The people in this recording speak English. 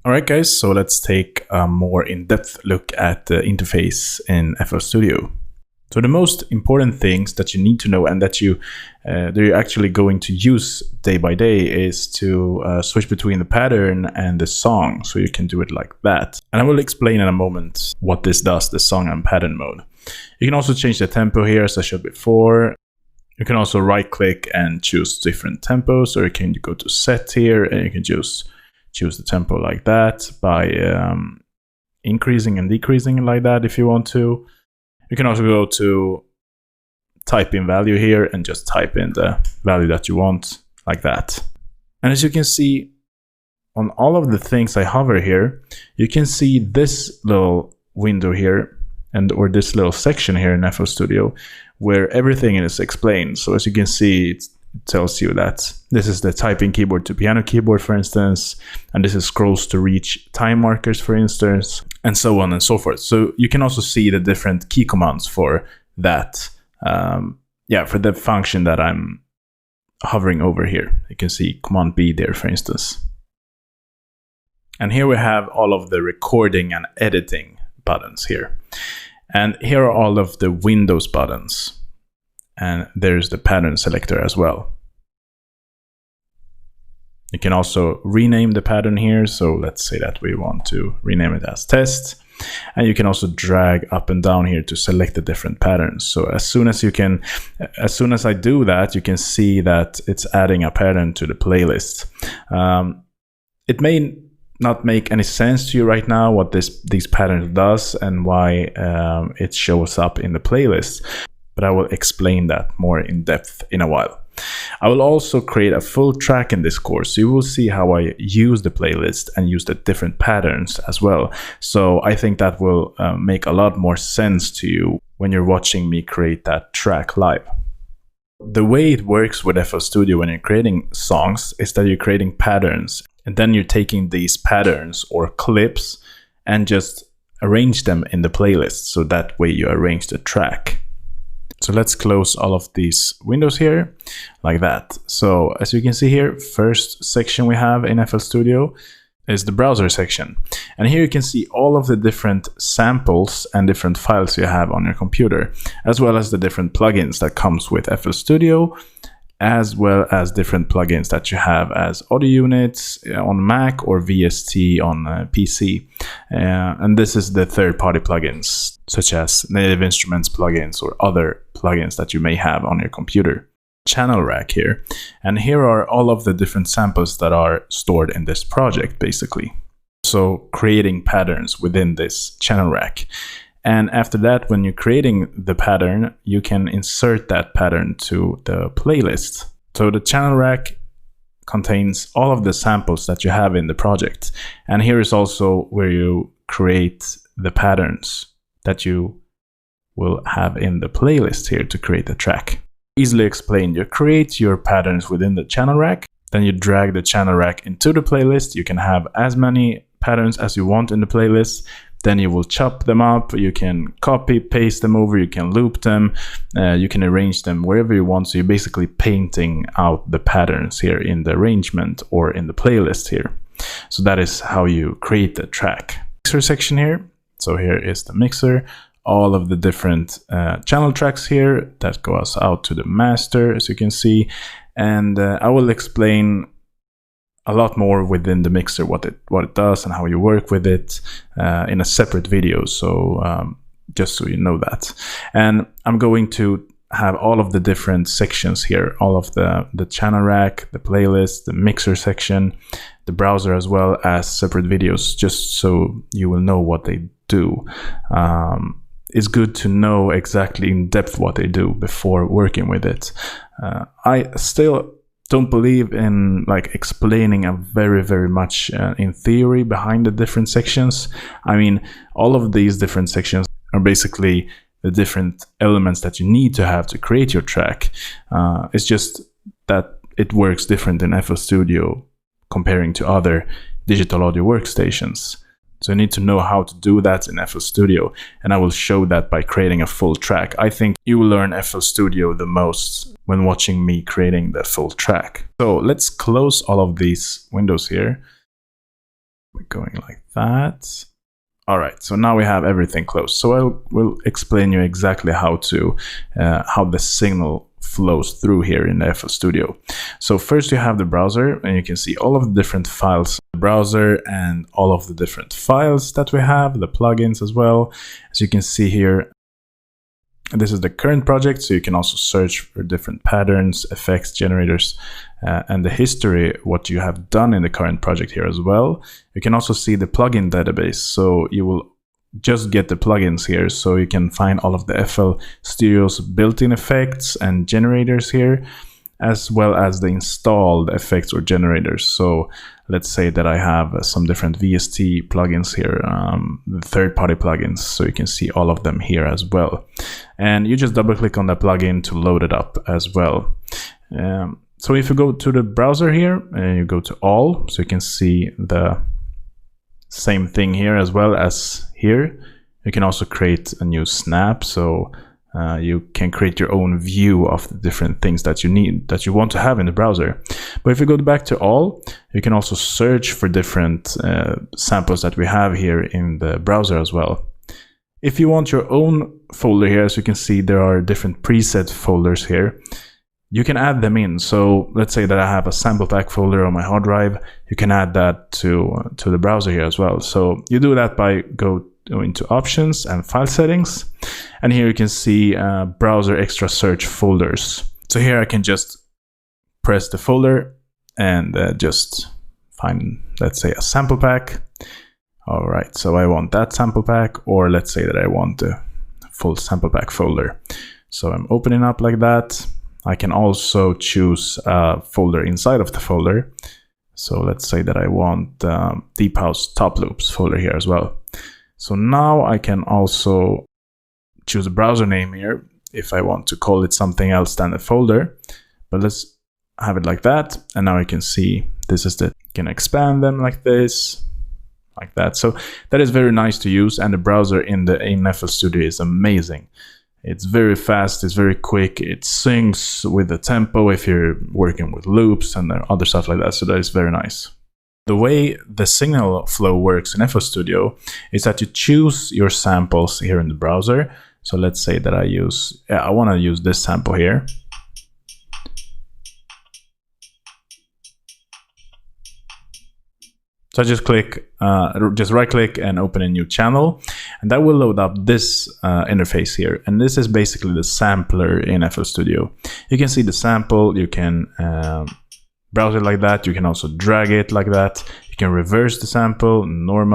Alright guys, so let's take a more in-depth look at the interface in FL Studio. So the most important things that you need to know and that you're actually going to use day by day is to switch between the pattern and the song, so you can do it like that. And I will explain in a moment what this does, the song and pattern mode. You can also change the tempo here, as I showed before. You can also right click and choose different tempos, or you can go to set here and you can choose the tempo like that by increasing and decreasing like that if you want to. You can also go to type in value here and just type in the value that you want like that. And as you can see on all of the things I hover here, you can see this little window here or this little section here in FL Studio where everything is explained. So as you can see, it tells you that this is the typing keyboard to piano keyboard, for instance, and this is scrolls to reach time markers, for instance, and so on and so forth. So you can also see the different key commands for that, for the function that I'm hovering over here. You can see Command B there, for instance. And here we have all of the recording and editing buttons here. And here are all of the Windows buttons. And there's the pattern selector as well. You can also rename the pattern here. So let's say that we want to rename it as test. And you can also drag up and down here to select the different patterns. So as soon as I do that, you can see that it's adding a pattern to the playlist. It may not make any sense to you right now what these patterns does and why it shows up in the playlist, but I will explain that more in depth in a while. I will also create a full track in this course, so you will see how I use the playlist and use the different patterns as well. So I think that will make a lot more sense to you when you're watching me create that track live. The way it works with FL Studio when you're creating songs is that you're creating patterns, and then you're taking these patterns or clips and just arrange them in the playlist, so that way you arrange the track. So let's close all of these windows here like that. So as you can see here, first section we have in FL Studio is the browser section. And here you can see all of the different samples and different files you have on your computer, as well as the different plugins that comes with FL Studio, as well as different plugins that you have as audio units on Mac or VST on PC. And this is the third-party plugins, such as Native Instruments plugins or other plugins that you may have on your computer. Channel rack here. And here are all of the different samples that are stored in this project, basically. So creating patterns within this channel rack. And after that, when you're creating the pattern, you can insert that pattern to the playlist. So the channel rack contains all of the samples that you have in the project. And here is also where you create the patterns that you will have in the playlist here to create the track. Easily explained, you create your patterns within the channel rack, then you drag the channel rack into the playlist. You can have as many patterns as you want in the playlist. Then you will chop them up, you can copy, paste them over, you can loop them, you can arrange them wherever you want. So you're basically painting out the patterns here in the arrangement or in the playlist here. So that is how you create the track. Mixer section here. So here is the mixer, all of the different channel tracks here that goes out to the master, as you can see. And I will explain a lot more within the mixer, what it does and how you work with it in a separate video. So just so you know that. And I'm going to have all of the different sections here, all of the channel rack, the playlist, the mixer section, the browser, as well as separate videos, just so you will know what they do. It's good to know exactly in depth what they do before working with it. I still don't believe in like explaining a very much in theory behind the different sections. I mean, all of these different sections are basically the different elements that you need to have to create your track. It's just that it works different in FL Studio comparing to other digital audio workstations. So you need to know how to do that in FL Studio, and I will show that by creating a full track. I think you will learn FL Studio the most when watching me creating the full track. So let's close all of these windows here. We're going like that. All right, so now we have everything closed. So I will explain you exactly how the signal flows through here in the FL Studio. So first you have the browser, and you can see all of the different files, the browser, and all of the different files that we have, the plugins as well. As you can see here, this is the current project, so you can also search for different patterns, effects, generators, and the history, what you have done in the current project here as well. You can also see the plugin database, so you will just get the plugins here, so you can find all of the FL Studio's built-in effects and generators here, as well as the installed effects or generators. So let's say that I have some different VST plugins here, the third-party plugins, so you can see all of them here as well. And you just double-click on the plugin to load it up as well. So if you go to the browser here, and you go to all, so you can see the same thing here as well as here. You can also create a new snap, so you can create your own view of the different things that you want to have in the browser. But if you go back to all, you can also search for different samples that we have here in the browser as well. If you want your own folder here, as you can see, there are different preset folders here. You can add them in. So let's say that I have a sample pack folder on my hard drive. You can add that to the browser here as well. So you do that by go into options and file settings, and here you can see browser extra search folders. So here I can just press the folder and just find, let's say, a sample pack. All right, so I want that sample pack, or let's say that I want the full sample pack folder. So I'm opening up like that. I can also choose a folder inside of the folder. So let's say that I want Deep House Top Loops folder here as well. So now I can also choose a browser name here if I want to call it something else than the folder. But let's have it like that. And now you can see this is you can expand them like this, like that. So that is very nice to use. And the browser in FL Studio is amazing. It's very fast, it's very quick, it syncs with the tempo if you're working with loops and other stuff like that. So that is very nice. The way the signal flow works in FL Studio is that you choose your samples here in the browser. So let's say that I want to use this sample here. So I just right click and open a new channel, and that will load up this interface here. And this is basically the sampler in FL Studio. You can see the sample, you can browse it like that. You can also drag it like that. You can reverse the sample, normal.